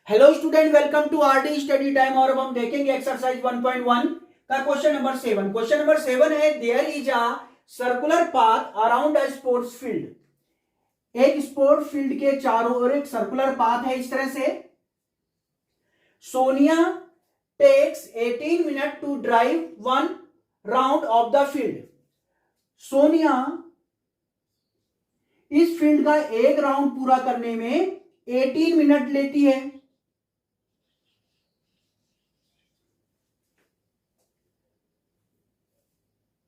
Hello student, welcome to RD study time. और अब हम देखेंगे एक्सरसाइज 1.1 का क्वेश्चन नंबर 7। क्वेश्चन नंबर 7 है, there is a circular path around a sports field. एक स्पोर्ट फील्ड के चारों ओर एक सर्कुलर पाथ है इस तरह से। Sonia takes 18 minute to drive 1 round of the field. Sonia इस फील्ड का एक राउंड पूरा करने में 18 मिनट लेती है।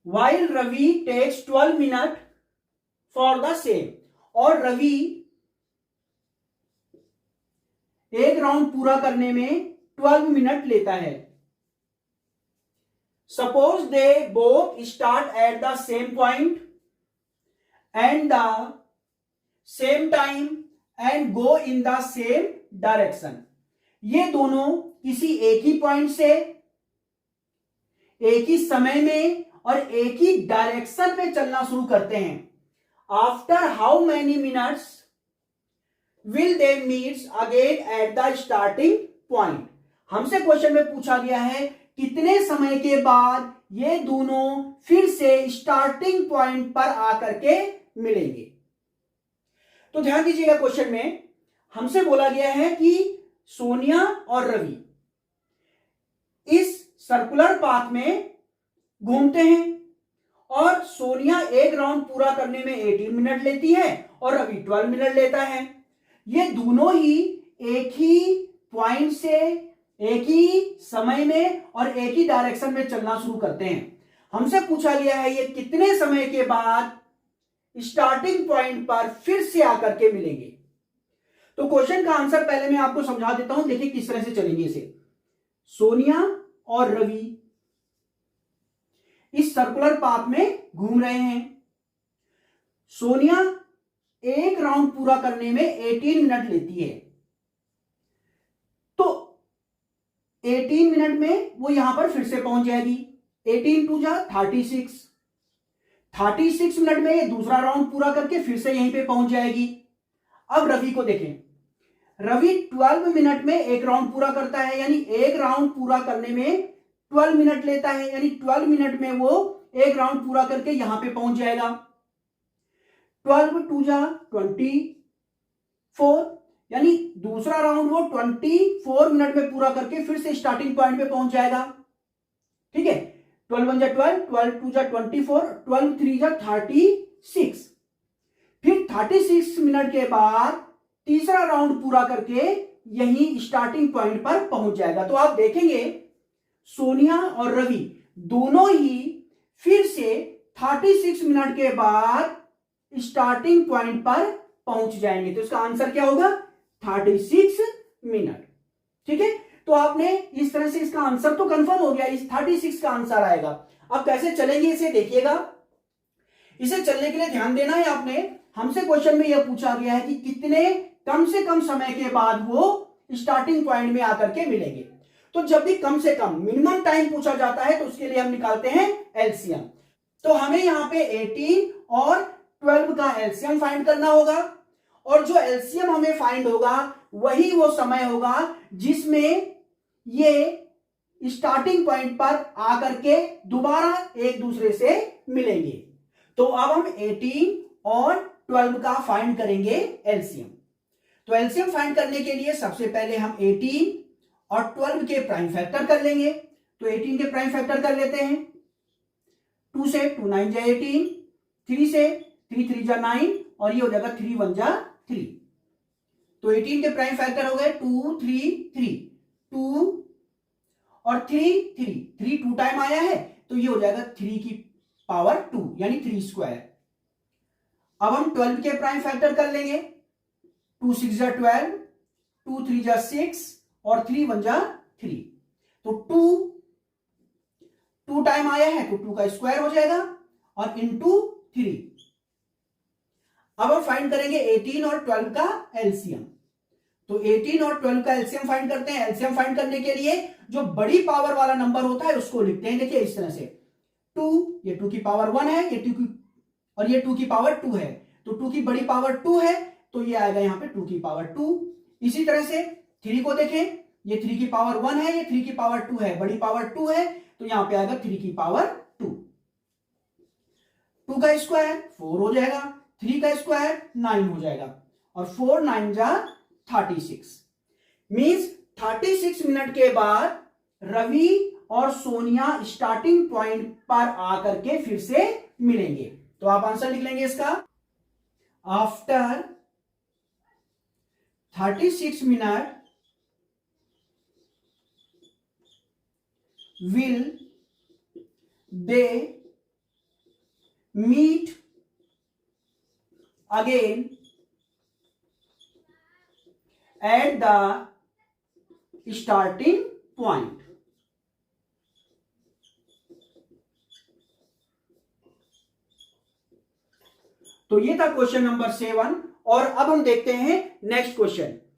While Ravi takes 12 minute for the same. और रवि एक राउंड पूरा करने में 12 मिनट लेता है। Suppose they both start at the same point and the same time and go in the same direction. ये दोनों किसी एक ही पॉइंट से एक ही समय में और एक ही डायरेक्शन में चलना शुरू करते हैं। After how many minutes will they meets again at the starting point. हमसे क्वेश्चन में पूछा गया है कितने समय के बाद ये दोनों फिर से स्टार्टिंग पॉइंट पर आकर के मिलेंगे। तो ध्यान दीजिएगा, क्वेश्चन में हमसे बोला गया है कि सोनिया और रवि इस सर्कुलर पाथ में घूमते हैं और सोनिया एक राउंड पूरा करने में 18 मिनट लेती है और रवि 12 मिनट लेता है। ये दोनों ही एक ही पॉइंट से एक ही समय में और एक ही डायरेक्शन में चलना शुरू करते हैं। हमसे पूछा गया है ये कितने समय के बाद स्टार्टिंग पॉइंट पर फिर से आकर के मिलेंगे। तो क्वेश्चन का आंसर पहले मैं आपको समझा देता हूं, देखिए किस तरह से चलेंगे इसे। सोनिया और रवि इस सर्कुलर पाथ में घूम रहे हैं। सोनिया एक राउंड पूरा करने में 18 मिनट लेती है। तो 18 मिनट में वो यहां पर फिर से पहुंच जाएगी। 18 टू जा 36 मिनट में ये दूसरा राउंड पूरा करके फिर से यहीं पे पहुंच जाएगी। अब रवि को देखें, रवि 12 मिनट में एक राउंड पूरा करता है, यानी एक राउंड पूरा करने में 12 मिनट लेता है, यानी 12 मिनट में वो एक राउंड पूरा करके यहां पे पहुंच जाएगा। 12 टू जा 24, यानी दूसरा राउंड वो 24 मिनट में पूरा करके फिर से स्टार्टिंग पॉइंट पे पहुंच जाएगा। ठीक है, 12 1 जा 12, 12 टू जा 24, 12 3 जा 36। फिर 36 मिनट के बाद तीसरा राउंड पूरा करके यही स्टार्टिंग पॉइंट पर पहुंच जाएगा। तो आप देखेंगे सोनिया और रवि दोनों ही फिर से 36 मिनट के बाद स्टार्टिंग पॉइंट पर पहुंच जाएंगे। तो इसका आंसर क्या होगा? 36 मिनट। ठीक है, तो आपने इस तरह से इसका आंसर तो कंफर्म हो गया, इस 36 का आंसर आएगा। अब कैसे चलेंगे इसे देखिएगा। इसे चलने के लिए ध्यान देना है आपने, हमसे क्वेश्चन में यह पूछा गया है कि कितने कम से कम समय के बाद वो स्टार्टिंग पॉइंट में आकर के मिलेंगे। तो जब भी कम से कम मिनिमम टाइम पूछा जाता है तो उसके लिए हम निकालते हैं एलसीएम। तो हमें यहां पे 18 और 12 का एलसीएम फाइंड करना होगा, और जो एलसीएम हमें फाइंड होगा वही वो समय होगा जिसमें ये स्टार्टिंग पॉइंट पर आकर के दोबारा एक दूसरे से मिलेंगे। तो अब हम 18 और 12 का फाइंड करेंगे एलसीएम। तो एलसीएम फाइंड करने के लिए सबसे पहले हम 18 और 12 के प्राइम फैक्टर कर लेंगे। तो 18 के प्राइम फैक्टर कर लेते हैं। 2 से 2 9 जा 18, 3 से 3 3 जा 9, और ये हो जाएगा 3 1 जा 3। तो 18 के प्राइम फैक्टर हो गए 2 3 3, 2 और 3 3 3 2 टाइम आया है, तो ये हो जाएगा 3 की पावर 2, यानी 3 स्क्वायर। अब हम 12 के प्राइम फैक्टर कर लेंगे। 2 6 जा 12, 2 3 जा 6 और 3 1 जा 3। तो 2 टाइम आया है तो 2 का स्क्वायर हो जाएगा और इंटू 3। अब हम फाइंड करेंगे 18 और 12 का एलसीएम। तो 18 और 12 का एलसीएम फाइंड करते हैं। एलसीएम फाइंड करने के लिए जो बड़ी पावर वाला नंबर होता है उसको लिखते हैं, देखिए इस तरह से। 2, ये 2 की पावर 1 है, ये 2 की, और ये 2 की पावर 2 है। तो 2 की बड़ी पावर 2 है, तो ये आएगा यहां पे 2 की पावर 2। इसी तरह से 3 को देखें, ये 3 की पावर 1 है, ये 3 की पावर 2 है, बड़ी पावर 2 है तो यहां पे आएगा 3 की पावर 2। 2 का स्क्वायर 4 हो जाएगा, 3 का स्क्वायर 9 हो जाएगा और 4 9 जा 36। मींस 36 मिनट के बाद रवि और सोनिया स्टार्टिंग पॉइंट पर आकर के फिर से मिलेंगे। तो आप आंसर लिख लेंगे इसका, after 36 minute will they meet again at the starting point। तो ये था क्वेश्चन नंबर 7 और अब हम देखते हैं नेक्स्ट क्वेश्चन।